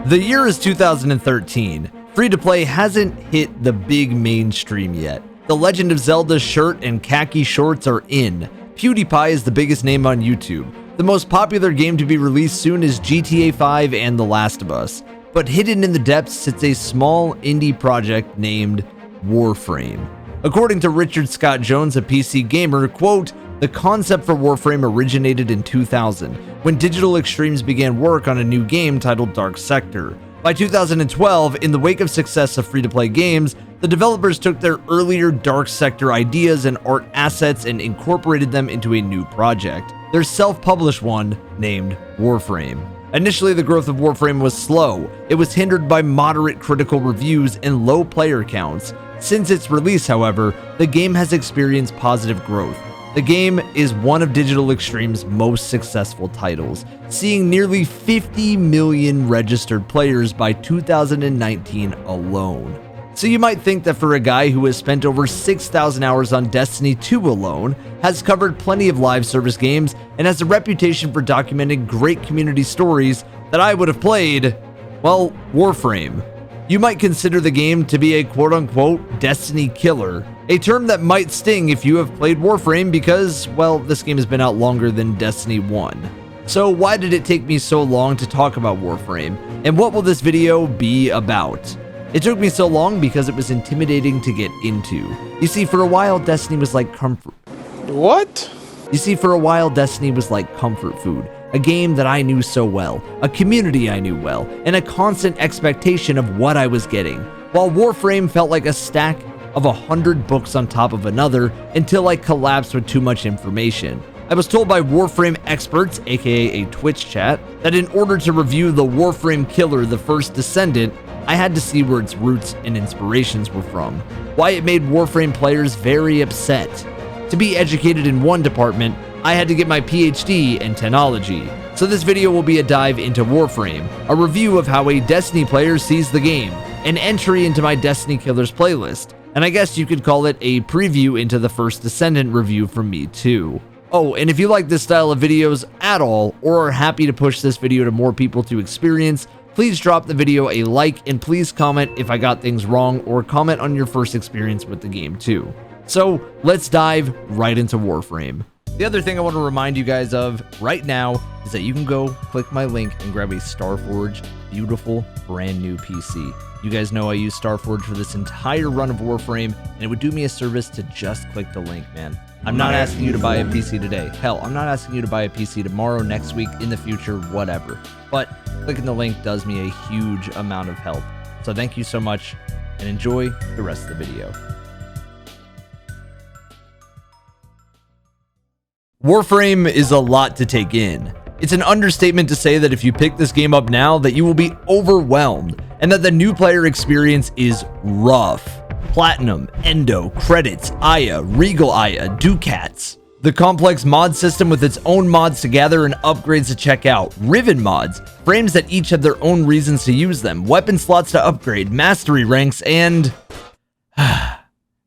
The year is 2013. Free-to-play hasn't hit the big mainstream yet. The Legend of Zelda shirt and khaki shorts are in. PewDiePie is the biggest name on YouTube. The most popular game to be released soon is GTA 5 and The Last of Us. But hidden in the depths sits a small indie project named Warframe. According to Richard Scott Jones, a PC gamer, quote, "The concept for Warframe originated in 2000, when Digital Extremes began work on a new game titled Dark Sector. By 2012, in the wake of success of free-to-play games, the developers took their earlier Dark Sector ideas and art assets and incorporated them into a new project, their self-published one named Warframe. Initially, the growth of Warframe was slow. It was hindered by moderate critical reviews and low player counts. Since its release, however, the game has experienced positive growth. The game is one of Digital Extreme's most successful titles, seeing nearly 50 million registered players by 2019 alone. So you might think that for a guy who has spent over 6,000 hours on Destiny 2 alone, has covered plenty of live service games, and has a reputation for documenting great community stories, that I would have played, well, Warframe. You might consider the game to be a quote-unquote Destiny killer, a term that might sting if you have played Warframe because, well, this game has been out longer than Destiny 1. So why did it take me so long to talk about Warframe, and what will this video be about? It took me so long because it was intimidating to get into. You see, for a while, Destiny was like comfort. What? You see, for a while, Destiny was like comfort food. A game that I knew so well, a community I knew well, and a constant expectation of what I was getting. While Warframe felt like a stack of 100 books on top of another until I collapsed with too much information. I was told by Warframe experts, aka a Twitch chat, that in order to review the Warframe killer, The First Descendant, I had to see where its roots and inspirations were from. Why it made Warframe players very upset. To be educated in one department, I had to get my PhD in technology. So this video will be a dive into Warframe, a review of how a Destiny player sees the game, an entry into my Destiny Killers playlist, and I guess you could call it a preview into the First Descendant review from me too. Oh, and if you like this style of videos at all, or are happy to push this video to more people to experience, please drop the video a like, and please comment if I got things wrong, or comment on your first experience with the game too. So let's dive right into Warframe. The other thing I want to remind you guys of right now is that you can go click my link and grab a Starforge beautiful brand new PC. You guys know I use Starforge for this entire run of Warframe, and it would do me a service to just click the link, man. I'm not asking you to buy a PC today. Hell, I'm not asking you to buy a PC tomorrow, next week, in the future, whatever. But clicking the link does me a huge amount of help. So thank you so much, and enjoy the rest of the video. Warframe is a lot to take in. It's an understatement to say that if you pick this game up now, that you will be overwhelmed, and that the new player experience is rough. Platinum, Endo, Credits, Aya, Regal Aya, Ducats. The complex mod system with its own mods to gather and upgrades to check out. Riven mods, frames that each have their own reasons to use them. Weapon slots to upgrade, mastery ranks, and...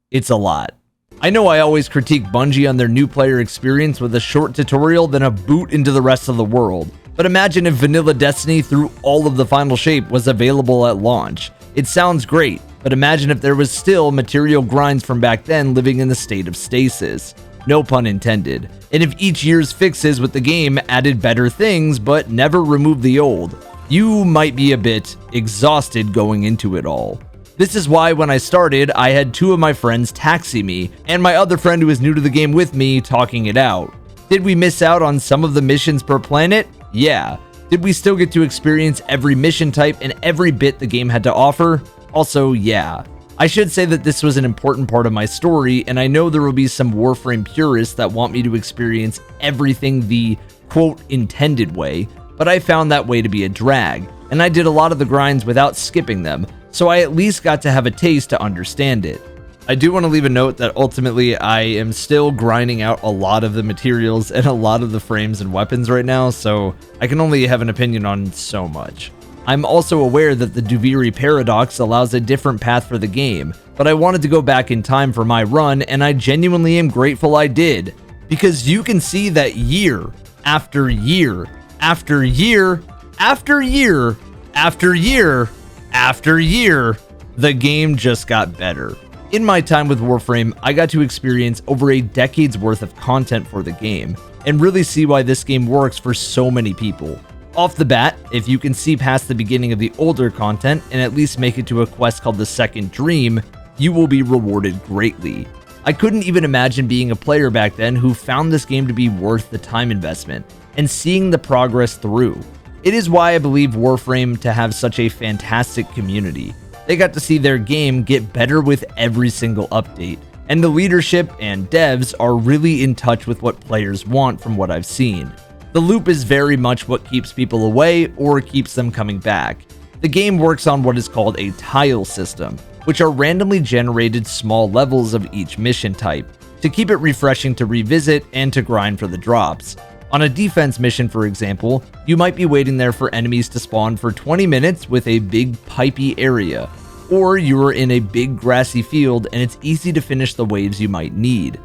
it's a lot. I know I always critique Bungie on their new player experience with a short tutorial then a boot into the rest of the world. But imagine if vanilla Destiny through all of the final shape was available at launch. It sounds great, but imagine if there was still material grinds from back then living in the state of stasis. No pun intended. And if each year's fixes with the game added better things but never removed the old, you might be a bit exhausted going into it all. This is why when I started, I had two of my friends taxi me, and my other friend who was new to the game with me talking it out. Did we miss out on some of the missions per planet? Yeah. Did we still get to experience every mission type and every bit the game had to offer? Also, yeah. I should say that this was an important part of my story, and I know there will be some Warframe purists that want me to experience everything the quote intended way, but I found that way to be a drag, and I did a lot of the grinds without skipping them, so I at least got to have a taste to understand it. I do want to leave a note that ultimately I am still grinding out a lot of the materials and a lot of the frames and weapons right now, so I can only have an opinion on so much. I'm also aware that the Duviri paradox allows a different path for the game, but I wanted to go back in time for my run, and I genuinely am grateful I did, because you can see that year after year after year after year after year after year, the game just got better. In my time with Warframe, I got to experience over a decade's worth of content for the game, and really see why this game works for so many people. Off the bat, if you can see past the beginning of the older content and at least make it to a quest called the Second Dream, you will be rewarded greatly. I couldn't even imagine being a player back then who found this game to be worth the time investment, and seeing the progress through. It is why I believe Warframe to have such a fantastic community. They got to see their game get better with every single update, and the leadership and devs are really in touch with what players want from what I've seen. The loop is very much what keeps people away or keeps them coming back. The game works on what is called a tile system, which are randomly generated small levels of each mission type, to keep it refreshing to revisit and to grind for the drops. On a defense mission, for example, you might be waiting there for enemies to spawn for 20 minutes with a big pipey area, or you are in a big grassy field and it's easy to finish the waves you might need.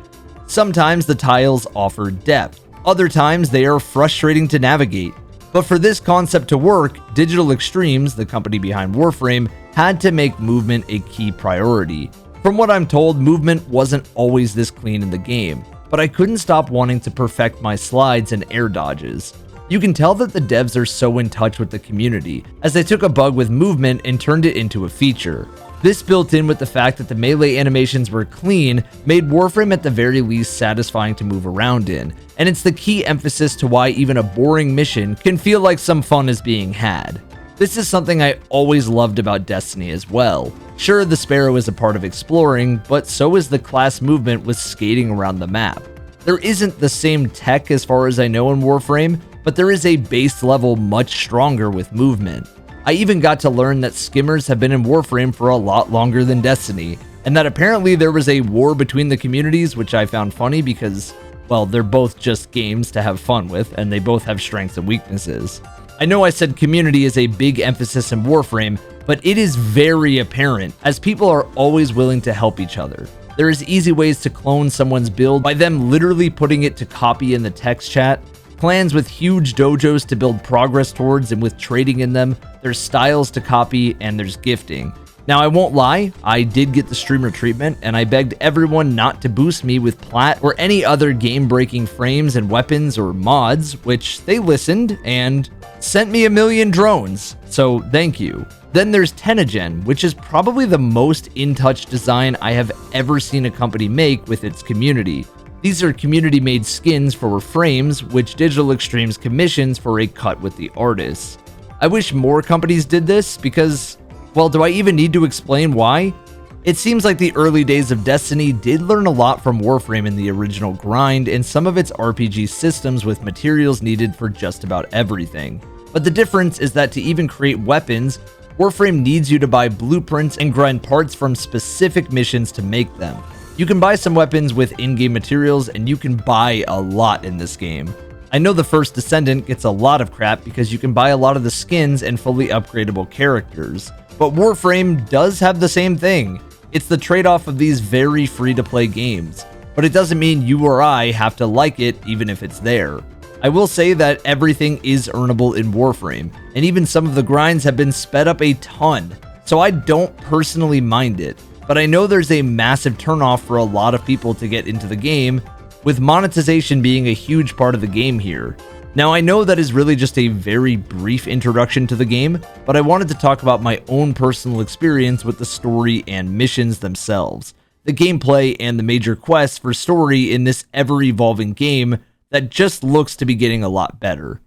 Sometimes the tiles offer depth, other times they are frustrating to navigate. But for this concept to work, Digital Extremes, the company behind Warframe, had to make movement a key priority. From what I'm told, movement wasn't always this clean in the game, but I couldn't stop wanting to perfect my slides and air dodges. You can tell that the devs are so in touch with the community, as they took a bug with movement and turned it into a feature. This, built in with the fact that the melee animations were clean, made Warframe at the very least satisfying to move around in, and it's the key emphasis to why even a boring mission can feel like some fun is being had. This is something I always loved about Destiny as well. Sure, the Sparrow is a part of exploring, but so is the class movement with skating around the map. There isn't the same tech as far as I know in Warframe, but there is a base level much stronger with movement. I even got to learn that skimmers have been in Warframe for a lot longer than Destiny, and that apparently there was a war between the communities, which I found funny because, well, they're both just games to have fun with, and they both have strengths and weaknesses. I know I said community is a big emphasis in Warframe, but it is very apparent, as people are always willing to help each other. There is easy ways to clone someone's build by them literally putting it to copy in the text chat. Clans with huge dojos to build progress towards, and with trading in them, there's styles to copy, and there's gifting. Now, I won't lie, I did get the streamer treatment, and I begged everyone not to boost me with plat or any other game-breaking frames and weapons or mods, which they listened and sent me 1,000,000 drones, so thank you. Then there's Tenagen, which is probably the most in-touch design I have ever seen a company make with its community. These are community-made skins for frames, which Digital Extremes commissions for a cut with the artists. I wish more companies did this because, well, do I even need to explain why? It seems like the early days of Destiny did learn a lot from Warframe in the original grind and some of its RPG systems with materials needed for just about everything. But the difference is that to even create weapons, Warframe needs you to buy blueprints and grind parts from specific missions to make them. You can buy some weapons with in-game materials, and you can buy a lot in this game. I know the First Descendant gets a lot of crap because you can buy a lot of the skins and fully upgradable characters, but Warframe does have the same thing. It's the trade-off of these very free-to-play games, but it doesn't mean you or I have to like it even if it's there. I will say that everything is earnable in Warframe, and even some of the grinds have been sped up a ton, so I don't personally mind it. But I know there's a massive turnoff for a lot of people to get into the game, with monetization being a huge part of the game here. Now, I know that is really just a very brief introduction to the game, but I wanted to talk about my own personal experience with the story and missions themselves, the gameplay and the major quests for story in this ever-evolving game that just looks to be getting a lot better.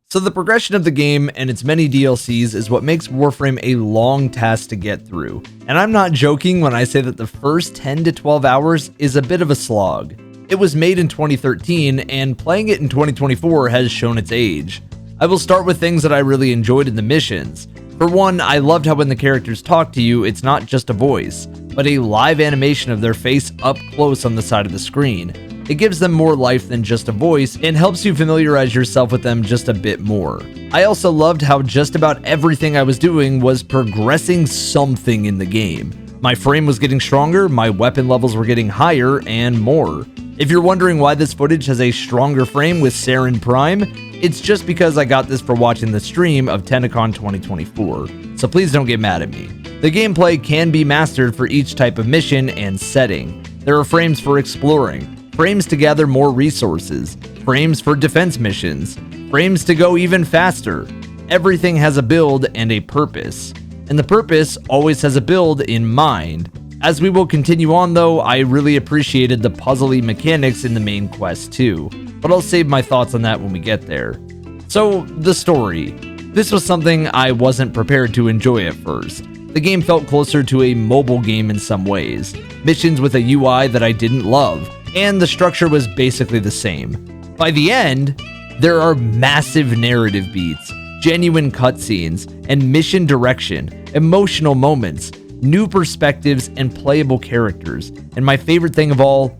So the progression of the game and its many DLCs is what makes Warframe a long task to get through. And I'm not joking when I say that the first 10 to 12 hours is a bit of a slog. It was made in 2013, and playing it in 2024 has shown its age. I will start with things that I really enjoyed in the missions. For one, I loved how when the characters talk to you, it's not just a voice, but a live animation of their face up close on the side of the screen. It gives them more life than just a voice and helps you familiarize yourself with them just a bit more. I also loved how just about everything I was doing was progressing something in the game. My frame was getting stronger, my weapon levels were getting higher, and more. If you're wondering why this footage has a stronger frame with Saren Prime, it's just because I got this for watching the stream of TennoCon 2024, so please don't get mad at me. The gameplay can be mastered for each type of mission and setting. There are frames for exploring, frames to gather more resources, frames for defense missions, frames to go even faster. Everything has a build and a purpose, and the purpose always has a build in mind. As we will continue on though, I really appreciated the puzzly mechanics in the main quest too, but I'll save my thoughts on that when we get there. So, the story. This was something I wasn't prepared to enjoy at first. The game felt closer to a mobile game in some ways, missions with a UI that I didn't love, and the structure was basically the same. By the end, there are massive narrative beats, genuine cutscenes, and mission direction, emotional moments, new perspectives, and playable characters. And my favorite thing of all,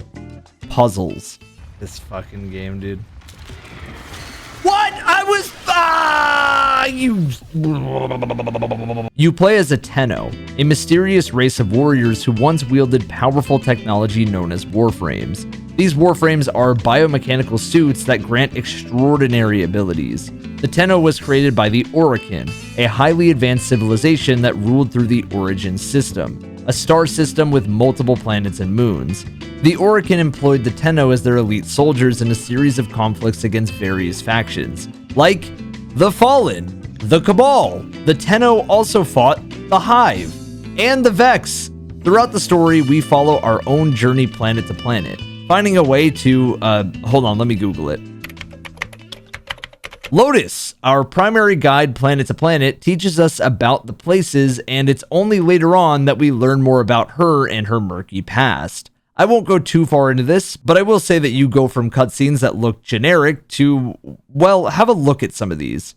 puzzles. This fucking game, dude. What? You play as a Tenno, a mysterious race of warriors who once wielded powerful technology known as Warframes. These Warframes are biomechanical suits that grant extraordinary abilities. The Tenno was created by the Originated, a highly advanced civilization that ruled through the Origin system, a star system with multiple planets and moons. The Originated employed the Tenno as their elite soldiers in a series of conflicts against various factions, like the Fallen, the Cabal. The Tenno also fought the Hive and the Vex. Throughout the story, we follow our own journey planet to planet, finding a way to, hold on, let me Google it. Lotus, our primary guide planet to planet, teaches us about the places, and it's only later on that we learn more about her and her murky past. I won't go too far into this, but I will say that you go from cutscenes that look generic to, well, have a look at some of these.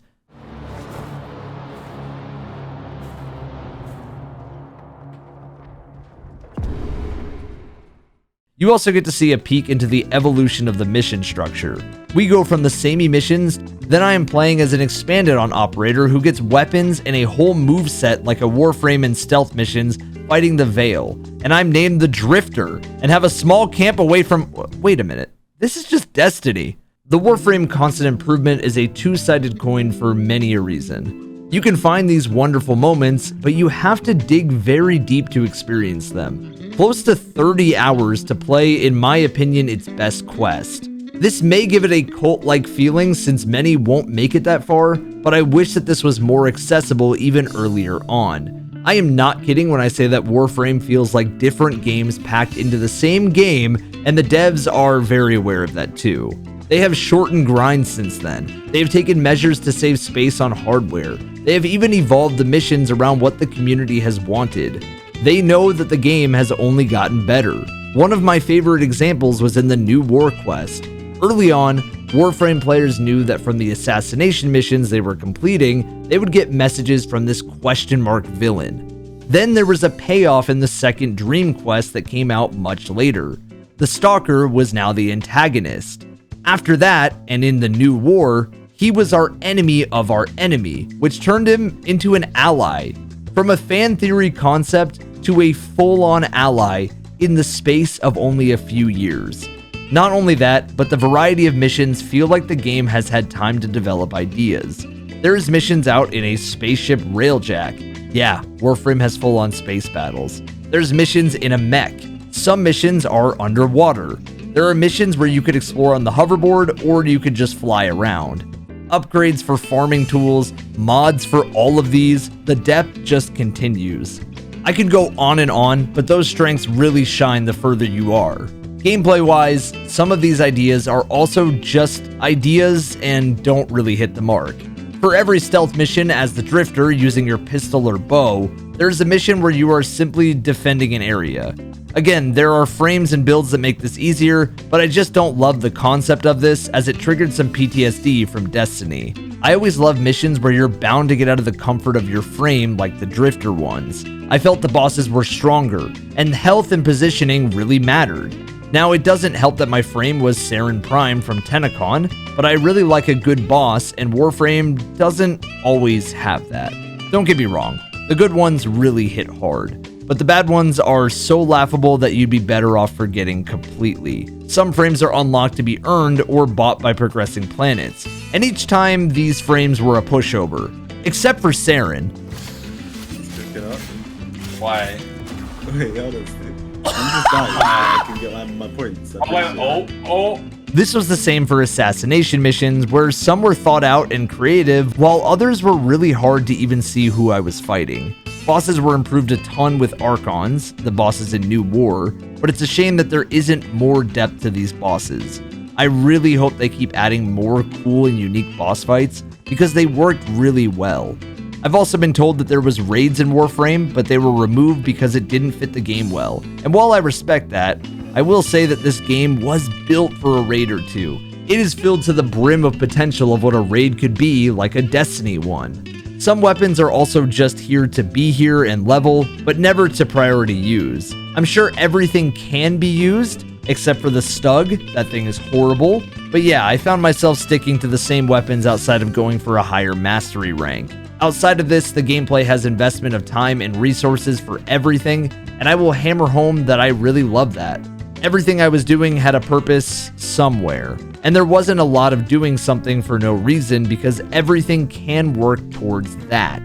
You also get to see a peek into the evolution of the mission structure. We go from the samey missions, then I am playing as an expanded on operator who gets weapons and a whole moveset like a Warframe and stealth missions fighting the Veil, and I'm named the Drifter and have a small camp away from... Wait a minute, this is just Destiny. The Warframe constant improvement is a two-sided coin for many a reason. You can find these wonderful moments, but you have to dig very deep to experience them. Close to 30 hours to play, in my opinion, its best quest. This may give it a cult-like feeling since many won't make it that far, but I wish that this was more accessible even earlier on. I am not kidding when I say that Warframe feels like different games packed into the same game, and the devs are very aware of that too. They have shortened grinds since then. They have taken measures to save space on hardware. They have even evolved the missions around what the community has wanted. They know that the game has only gotten better. One of my favorite examples was in the new War Quest. Early on, Warframe players knew that from the assassination missions they were completing, they would get messages from this question mark villain. Then there was a payoff in the second Dream Quest that came out much later. The Stalker was now the antagonist. After that, and in the new war, he was our enemy of our enemy, which turned him into an ally. From a fan theory concept to a full-on ally in the space of only a few years. Not only that, but the variety of missions feel like the game has had time to develop ideas. There's missions out in a spaceship railjack. Yeah, Warframe has full-on space battles. There's missions in a mech. Some missions are underwater. There are missions where you could explore on the hoverboard or you could just fly around. Upgrades for farming tools, mods for all of these, the depth just continues. I could go on and on, but those strengths really shine the further you are. Gameplay-wise, some of these ideas are also just ideas and don't really hit the mark. For every stealth mission as the Drifter using your pistol or bow, there's a mission where you are simply defending an area. Again, there are frames and builds that make this easier, but I just don't love the concept of this as it triggered some PTSD from Destiny. I always love missions where you're bound to get out of the comfort of your frame like the Drifter ones. I felt the bosses were stronger, and health and positioning really mattered. Now, it doesn't help that my frame was Saren Prime from TennoCon, but I really like a good boss, and Warframe doesn't always have that. Don't get me wrong, the good ones really hit hard. but the bad ones are so laughable that you'd be better off forgetting completely. Some frames are unlocked to be earned or bought by progressing planets, and each time these frames were a pushover, except for Saren. Let's pick it up. Why? Wait, hold on. I'm just dying. I can get my points. This was the same for assassination missions, where some were thought out and creative, while others were really hard to even see who I was fighting. Bosses were improved a ton with Archons, the bosses in New War, but it's a shame that there isn't more depth to these bosses. I really hope they keep adding more cool and unique boss fights, because they worked really well. I've also been told that there was raids in Warframe, but they were removed because it didn't fit the game well. And while I respect that, I will say that this game was built for a raid or two. It is filled to the brim of potential of what a raid could be, like a Destiny one. Some weapons are also just here to be here and level, but never to priority use. I'm sure everything can be used, except for the Stug. That thing is horrible. But yeah, I found myself sticking to the same weapons outside of going for a higher mastery rank. Outside of this, the gameplay has investment of time and resources for everything, and I will hammer home that I really love that. Everything I was doing had a purpose somewhere, and there wasn't a lot of doing something for no reason because everything can work towards that.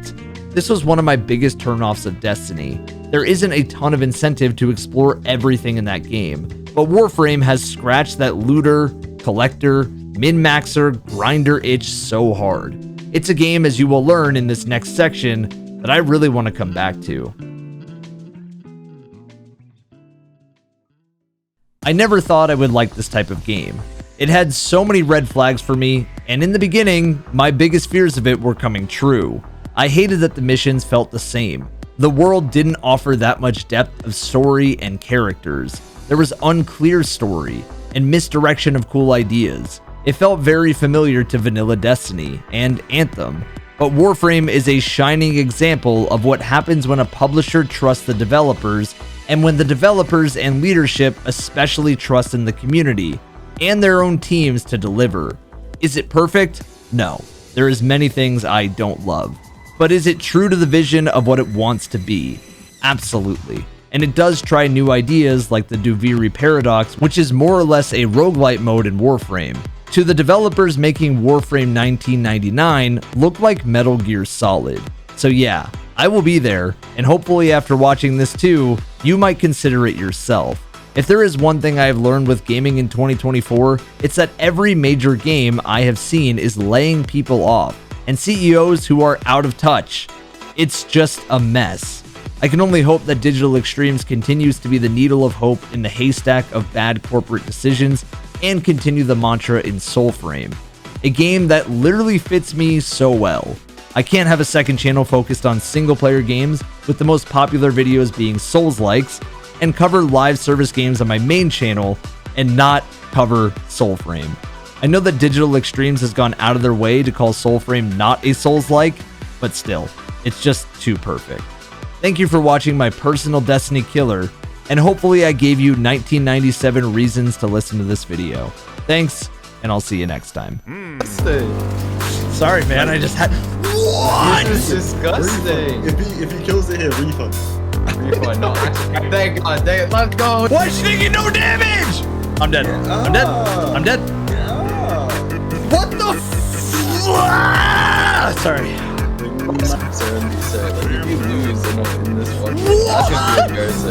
This was one of my biggest turnoffs of Destiny. There isn't a ton of incentive to explore everything in that game, but Warframe has scratched that looter, collector, min-maxer, grinder itch so hard. It's a game, as you will learn in this next section, that I really want to come back to. I never thought I would like this type of game. It had so many red flags for me, and in the beginning, my biggest fears of it were coming true. I hated that the missions felt the same. The world didn't offer that much depth of story and characters. There was unclear story and misdirection of cool ideas. It felt very familiar to vanilla Destiny and Anthem, but Warframe is a shining example of what happens when a publisher trusts the developers, and when the developers and leadership especially trust in the community and their own teams to deliver. Is it perfect? No. There is many things I don't love. But is it true to the vision of what it wants to be? Absolutely. And it does try new ideas like the Duviri Paradox, which is more or less a roguelite mode in Warframe. To the developers making Warframe 1999 look like Metal Gear Solid. So yeah, I will be there, and hopefully after watching this too, you might consider it yourself. If there is one thing I have learned with gaming in 2024, it's that every major game I have seen is laying people off, and CEOs who are out of touch. It's just a mess. I can only hope that Digital Extremes continues to be the needle of hope in the haystack of bad corporate decisions and continue the mantra in Soulframe, a game that literally fits me so well. I can't have a second channel focused on single-player games, with the most popular videos being Souls-likes, and cover live service games on my main channel and not cover Soulframe. I know that Digital Extremes has gone out of their way to call Soulframe not a Souls-like, but still, it's just too perfect. Thank you for watching my personal Destiny killer, and hopefully I gave you 1997 reasons to listen to this video. Thanks, and I'll see you next time. Sorry, man, I just had... What? This is disgusting. If he kills it here, refund. Refund, no. Thank God, let's go. Why is she taking no damage? I'm dead. I'm dead. I'm dead. Yeah. What the f... Sorry. If you lose in this one,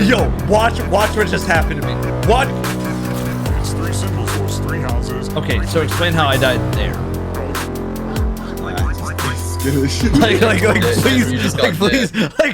Yo, watch what just happened to me. What? It's 3 symbols, so it's 3 houses. Okay, so explain how I died there. Skittish. Like, please, You just like, got please, dead. like,